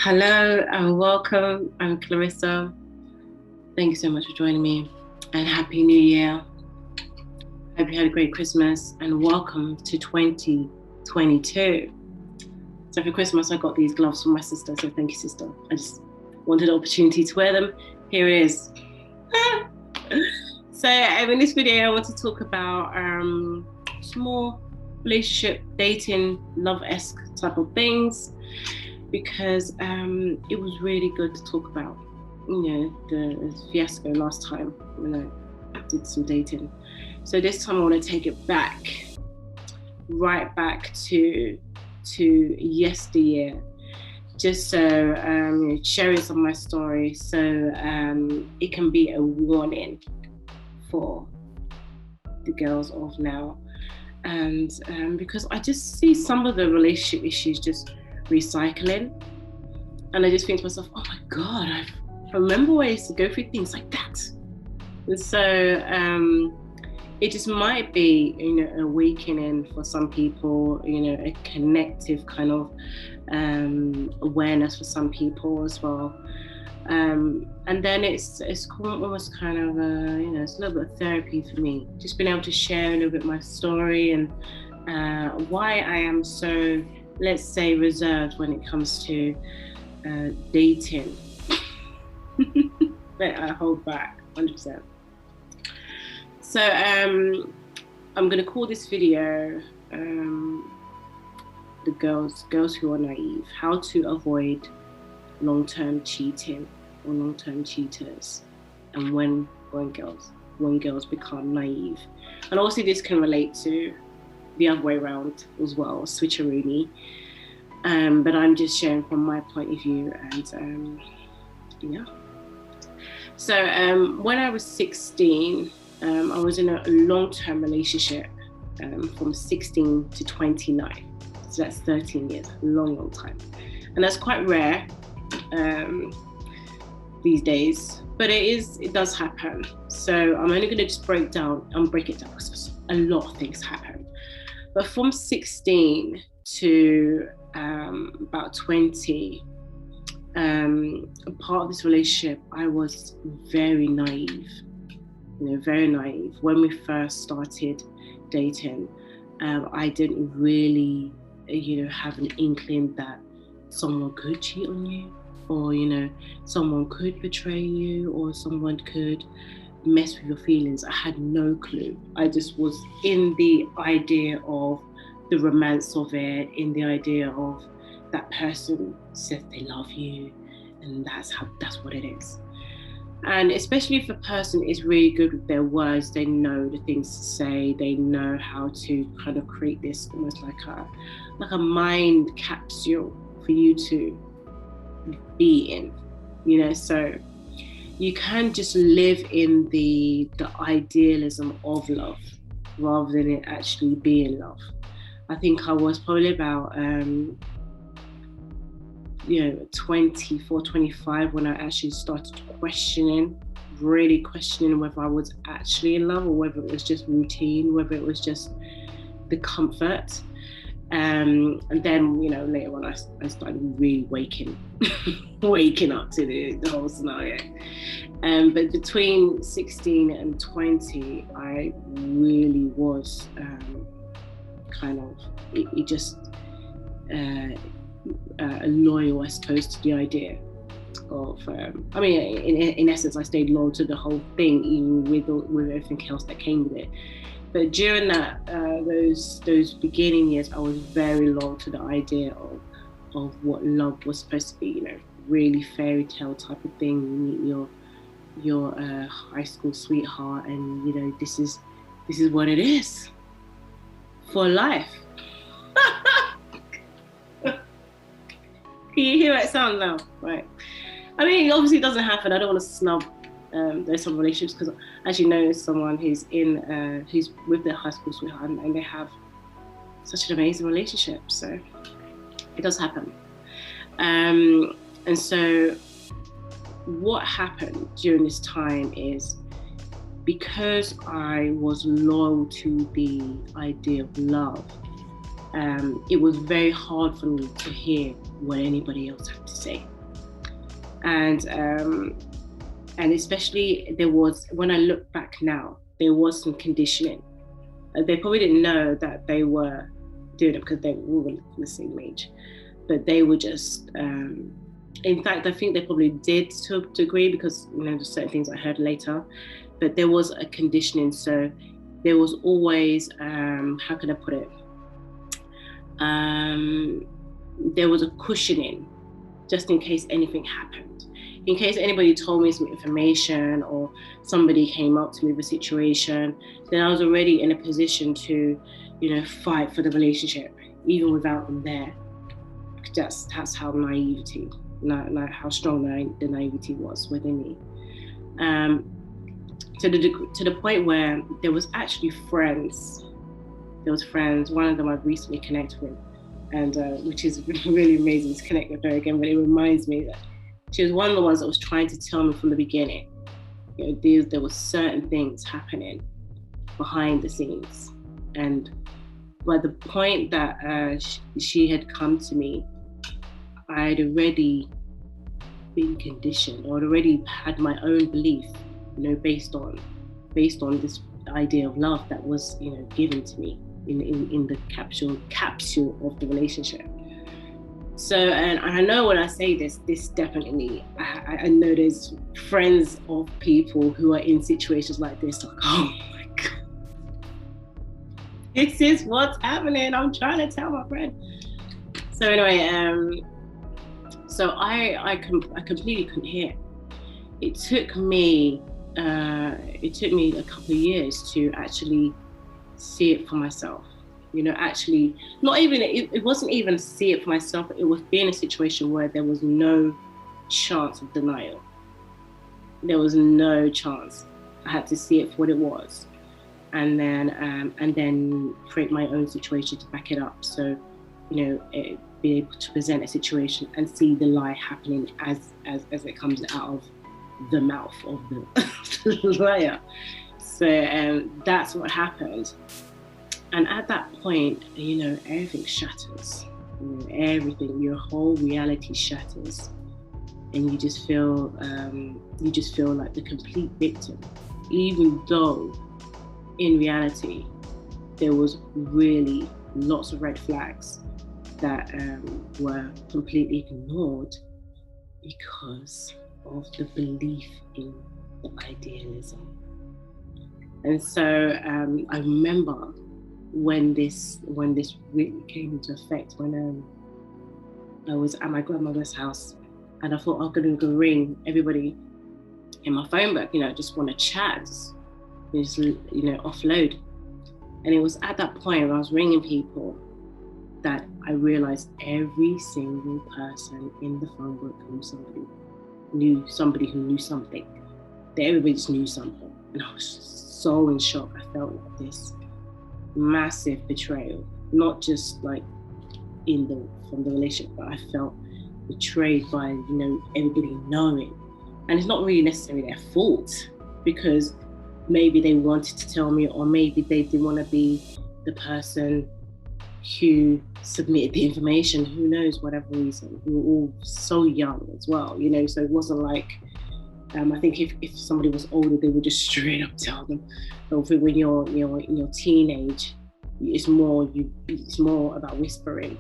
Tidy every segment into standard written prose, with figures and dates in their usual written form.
Hello and welcome. I'm Clarissa. Thank you so much for joining me and Happy New Year. Hope you had a great Christmas and welcome to 2022. So for Christmas, I got these gloves from my sister. So thank you, sister. I just wanted the opportunity to wear them. Here it is. So in this video, I want to talk about some more relationship, dating, love-esque type of things, because it was really good to talk about, the fiasco last time when I did some dating. So this time I want to take it back, right back to yesteryear, just so sharing some of my story, so it can be a warning for the girls of now. And because I just see some of the relationship issues just recycling, and I just think to myself, oh my god, I remember when I used to go through things like that. And so it just might be a awakening for some people, a connective kind of awareness for some people as well, and then it's almost kind of it's a little bit of therapy for me, just being able to share a little bit my story and why I am so, let's say, reserved when it comes to dating. But I hold back 100%. So I'm going to call this video the girls who are naive, how to avoid long-term cheating or long-term cheaters, and when girls become naive. And also this can relate to the other way around as well, switcheroony. But I'm just sharing from my point of view, and yeah. So when I was 16, I was in a long-term relationship from 16 to 29. So that's 13 years, long time. And that's quite rare these days, but it does happen. So I'm only going to just break it down because a lot of things happen. But from 16 to about 20, part of this relationship, I was very naive. Very naive. When we first started dating, I didn't really, have an inkling that someone could cheat on you, or someone could betray you, or someone could mess with your feelings. I had no clue. I just was in the idea of the romance of it, in the idea of that person says they love you, and that's what it is. And especially if the person is really good with their words, they know the things to say, they know how to kind of create this almost like a mind capsule for you to be in, so you can just live in the idealism of love rather than it actually being love. I think I was probably about 24, 25 when I actually started really questioning whether I was actually in love, or whether it was just routine, whether it was just the comfort. And then, later on, I started really waking up to the whole scenario. But between 16 and 20, I really was loyal, I suppose, to the idea of, in essence, I stayed loyal to the whole thing, even with everything else that came with it. But during those beginning years, I was very loyal to the idea of what love was supposed to be, really fairy tale type of thing. You meet your high school sweetheart, and this is what it is for life. Can you hear it sound now? Right. It obviously doesn't happen. I don't want to snub those some relationships, because as you know, someone who's with their high school sweetheart, and they have such an amazing relationship. So it does happen. And so what happened during this time is, because I was loyal to the idea of love, it was very hard for me to hear what anybody else had to say. And especially there was, when I look back now, there was some conditioning. They probably didn't know that they were doing it because they were the same age, but they were just, in fact, I think they probably did to a degree, because there's certain things I heard later, but there was a conditioning. So there was always, how can I put it? There was a cushioning just in case anything happened. In case anybody told me some information or somebody came up to me with a situation, then I was already in a position to, fight for the relationship, even without them there. That's how naivety, how strong the naivety was within me. To the point where there was actually friends. There was friends. One of them I've recently connected with, and which is really amazing to connect with her again. But it reminds me that she was one of the ones that was trying to tell me from the beginning. There were certain things happening behind the scenes, and by the point that she had come to me, I'd already been conditioned, or I'd already had my own belief, based on this idea of love that was, given to me in the capsule of the relationship. So, and I know when I say this definitely, I know there's friends of people who are in situations like this, like, oh my God, this is what's happening. I'm trying to tell my friend. So anyway, so I completely couldn't hear. It took me a couple of years to actually see it for myself. Actually, not even, it wasn't even see it for myself. It was being in a situation where there was no chance of denial. There was no chance. I had to see it for what it was, and then create my own situation to back it up. So, be able to present a situation and see the lie happening as it comes out of the mouth of the liar. So that's what happened. And at that point, everything shatters. Everything, your whole reality shatters, and you just feel like the complete victim, even though in reality there was really lots of red flags that were completely ignored because of the belief in the idealism. And so I remember when this really came into effect, when I was at my grandmother's house, and I thought I'm gonna go ring everybody in my phone book, just want to chat, just offload. And it was at that point where I was ringing people that I realized every single person in the phone book knew somebody who knew something. That everybody just knew something, and I was so in shock. I felt like this massive betrayal, not just like from the relationship, but I felt betrayed by everybody knowing. And it's not really necessarily their fault, because maybe they wanted to tell me, or maybe they didn't want to be the person who submitted the information. Who knows, whatever reason. We were all so young as well, so it wasn't like I think if somebody was older, they would just straight up tell them. But when you're in your teenage, it's more about whispering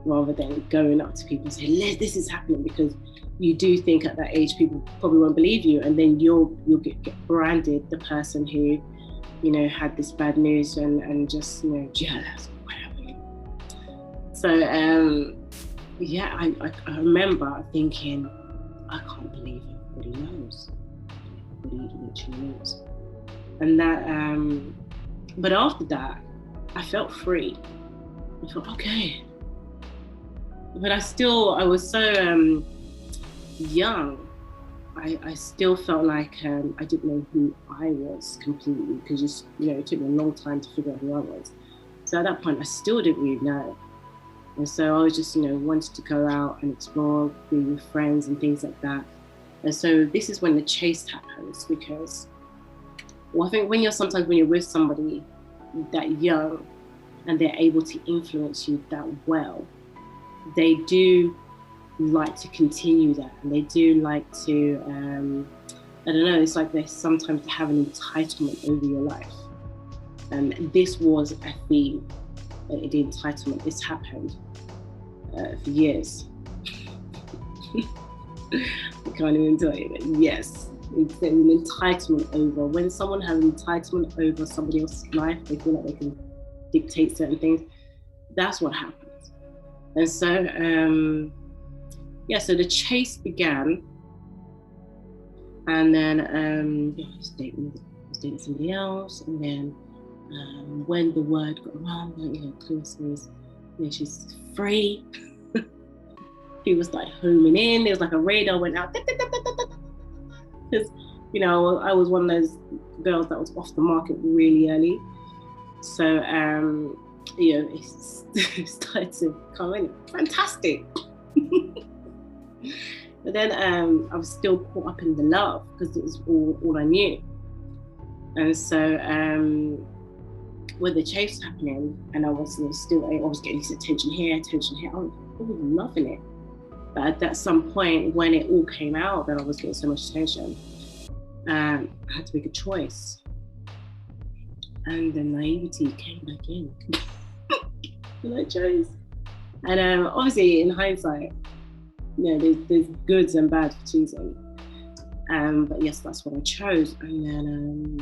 rather than going up to people and saying, this is happening, because you do think at that age people probably won't believe you, and then you'll get branded the person who had this bad news and just jealous or whatever. So I remember thinking, I can't believe everybody knows. Everybody literally knows. And that but after that I felt free. I thought, okay. But I was so young. I still felt like I didn't know who I was completely, because it took me a long time to figure out who I was. So at that point, I still didn't really know. And so I was just, wanted to go out and explore, be with friends and things like that. And so this is when the chase happens, because I think when you're with somebody that young and they're able to influence you that well, they do like to continue that, and they do like to, I don't know, it's like they sometimes have an entitlement over your life. And this was a theme, the entitlement. This happened for years. I can't even tell you that. Yes, it's an entitlement over. When someone has an entitlement over somebody else's life, they feel like they can dictate certain things. That's what happens. And so, yeah, so the chase began, and then I was dating somebody else, and then when the word got around, Clarissa was, she's free. He was like homing in. There was like a radar went out, because I was one of those girls that was off the market really early. So it started to come in. Fantastic. But then I was still caught up in the love, because it was all I knew. And so when the chase was happening, and I was getting this attention here, I was loving it. But at some point, when it all came out that I was getting so much attention, I had to make a choice. And the naivety came back in. And I chose. And obviously, in hindsight, there's goods and bads for choosing. But yes, that's what I chose. And then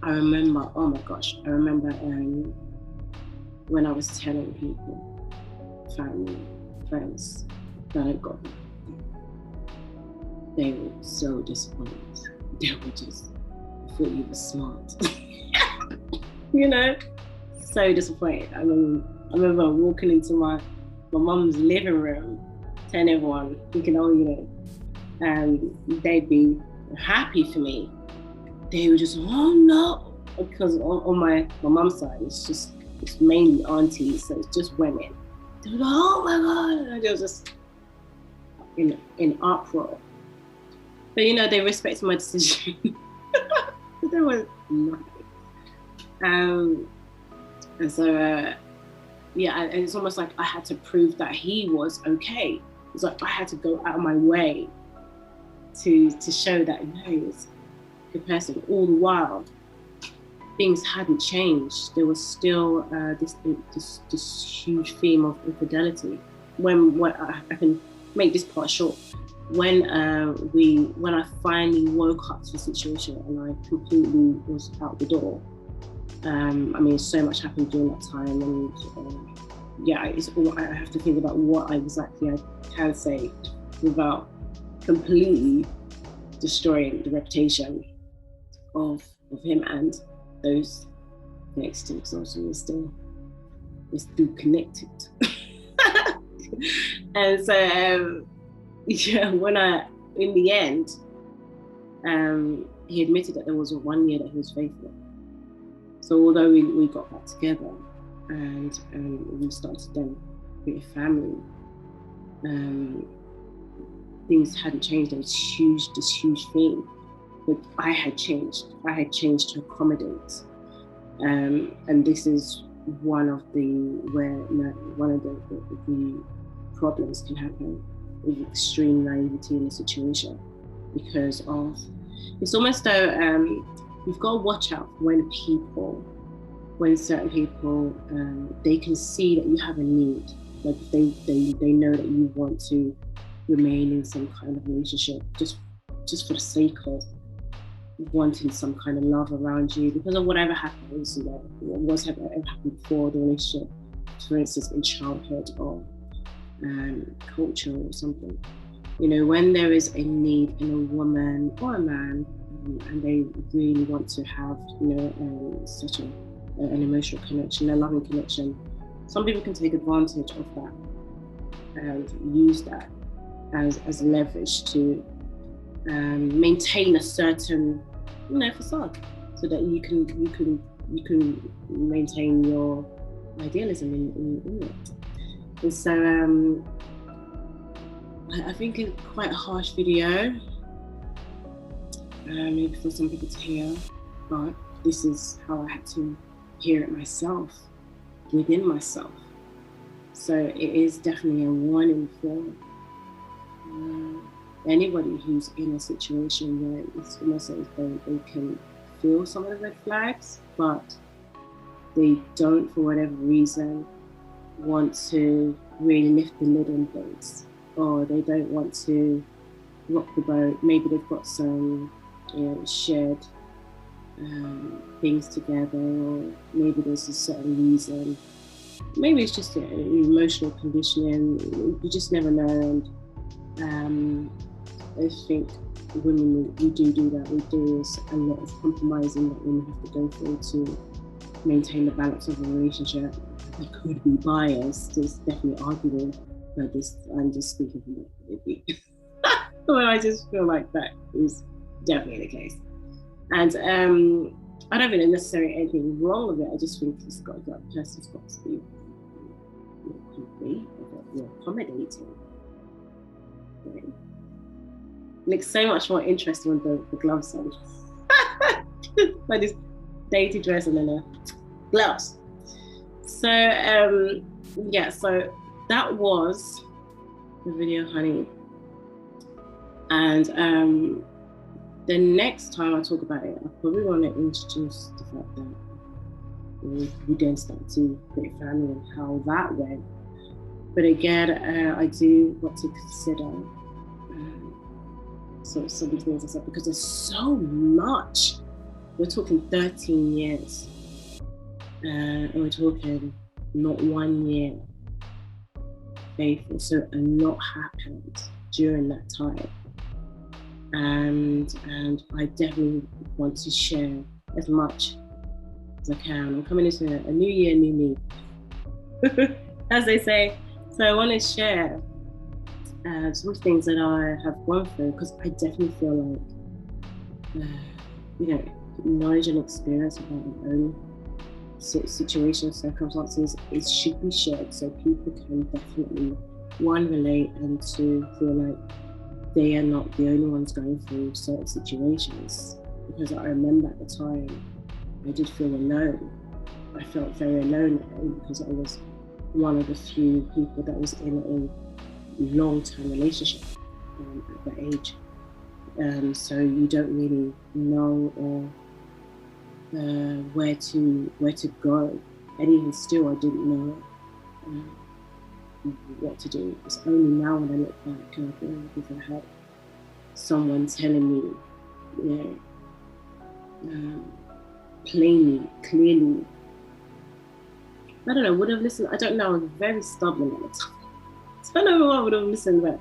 I remember, oh my gosh, when I was telling people, family, friends, that I got married, they were so disappointed. They were just, I thought you were smart. So disappointed. I mean, I remember walking into my mum's living room, telling everyone, thinking, they'd be happy for me. They were just, oh no, because on my mum's side, it's mainly aunties, so it's just women. They were like, oh my God, and they were just in uproar. But they respected my decision. There was nothing. And so, and it's almost like I had to prove that he was okay. It's like I had to go out of my way to show that he was a good person. All the while, things hadn't changed. There was still this huge theme of infidelity. When I can make this part short. When I finally woke up to the situation and I completely was out the door. So much happened during that time, and it's all I have to think about what exactly I can say without completely destroying the reputation of him and those next to him, because also we're still connected. And so when in the end, he admitted that there was 1 year that he was faithful. So although we got back together and we started then create a family, things hadn't changed. There was this huge thing, but I had changed to accommodate, and this is one of the problems can happen with extreme naivety in the situation, because of it's almost though you've got to watch out when certain people they can see that you have a need, like they know that you want to remain in some kind of relationship just for the sake of wanting some kind of love around you because of whatever happens, what's ever happened before the relationship, for instance in childhood or culture or something. When there is a need in a woman or a man, and they really want to have such an emotional connection, a loving connection, some people can take advantage of that and use that as leverage to maintain a certain facade, so that you can maintain your idealism in it. And so I think it's quite a harsh video, maybe for some people to hear, but this is how I had to hear it myself, within myself. So it is definitely a warning for anybody who's in a situation where it's almost as though they can feel some of the red flags, but they don't, for whatever reason, want to really lift the lid on things, or they don't want to rock the boat. Maybe they've got some, shared things together, or maybe there's a certain reason. Maybe it's just an emotional conditioning. You just never know. And I think women, we do that. We do a lot of compromising that women have to go through to maintain the balance of a relationship. I could be biased. There's definitely arguing, but I'm just speaking from my point of view. Well, I just feel like that is definitely the case. And I don't think there's necessarily anything wrong with it. I just think that person's got to be more accommodating. Right? Looks so much more interesting when the gloves on. Like this dainty dress and then a gloves. So so that was the video, honey. And the next time I talk about it, I probably want to introduce the fact that we then start to create family and how that went. But again, I do want to consider some of the things I said, because there's so much. We're talking 13 years. And we're talking not 1 year faithful. So a lot happened during that time. And I definitely want to share as much as I can. I'm coming into a new year, new me, as they say. So I want to share some things that I have gone through, because I definitely feel like, knowledge and experience about my own situation, circumstances, it should be shared so people can definitely, one, relate, and two, feel like they are not the only ones going through certain situations. Because I remember at the time, I did feel alone. I felt very alone because I was one of the few people that was in a long-term relationship at that age. So you don't really know or where to go. And even still, I didn't know what to do. It's only now when I look back and I think if I had someone telling me, plainly, clearly, I don't know, would have listened. I don't know, I was very stubborn at the time. So I don't know if I would have listened, but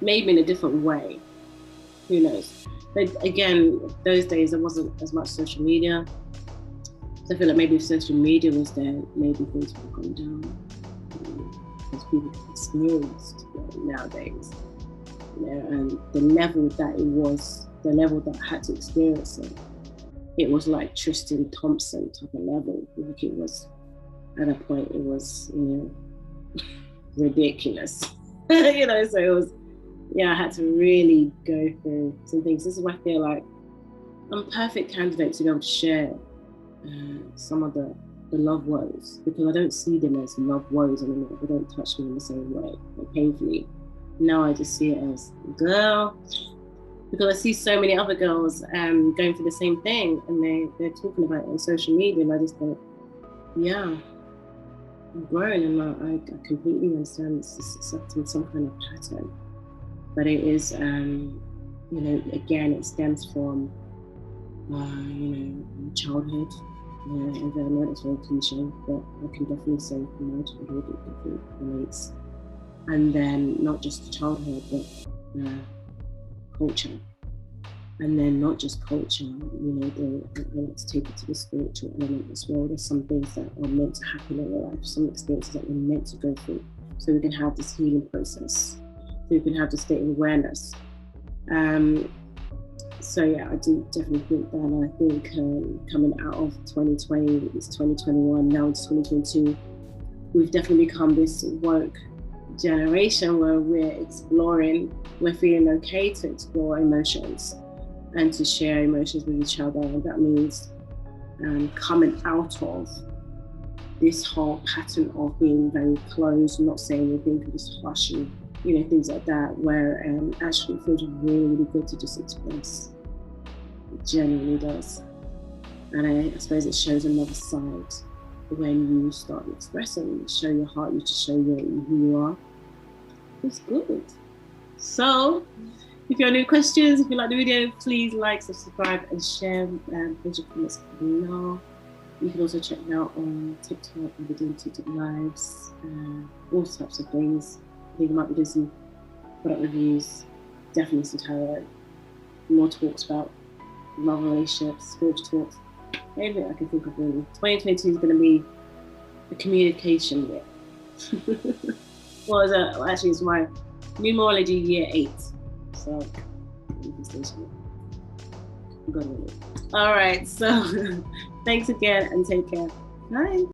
maybe in a different way. Who knows? But again, those days there wasn't as much social media. So I feel like maybe if social media was there, maybe things would have gone down. Because people experienced nowadays. And the level that it was, the level that I had to experience it was like Tristan Thompson type of level. Like it was, at a point, it was, ridiculous. So it was, I had to really go through some things. This is why I feel like I'm a perfect candidate to be able to share some of the love woes, because I don't see them as love woes anymore. They don't touch me in the same way, like painfully. Now I just see it as, girl, because I see so many other girls going through the same thing, and they're talking about it on social media, and I just think, I'm grown, and I completely understand it's accepting some kind of pattern. But it is, again, it stems from, childhood. And I know it's very cliche, but I can definitely say from my childhood it definitely relates. And then not just childhood, but culture. And then not just culture, I like to take it to the spiritual element as well. There's some things that are meant to happen in your life, some experiences that we're meant to go through, so we can have this healing process, so we can have this state of awareness. I do definitely think that, and I think coming out of 2020, it's 2021, now it's 2022, we've definitely become this woke generation where we're feeling okay to explore emotions and to share emotions with each other. And that means coming out of this whole pattern of being very closed, not saying anything, just hush and, you know, things like that, where actually it feels really, really good to just express. It genuinely does. And I suppose it shows another side when you start expressing, show your heart, you just show who you are. It's good. So, if you have any questions, if you like the video, please like, subscribe, and share. Put your comments below. You can also check me out on TikTok. I'll be doing TikTok lives, all types of things. I think I might be doing some product reviews, definitely some tarot, more talks about love, relationships, spiritual talks. Anything I can think of really. 2022 is going to be a communication year. Well, actually, it's my numerology year 8. So, all right, so thanks again and take care. Bye.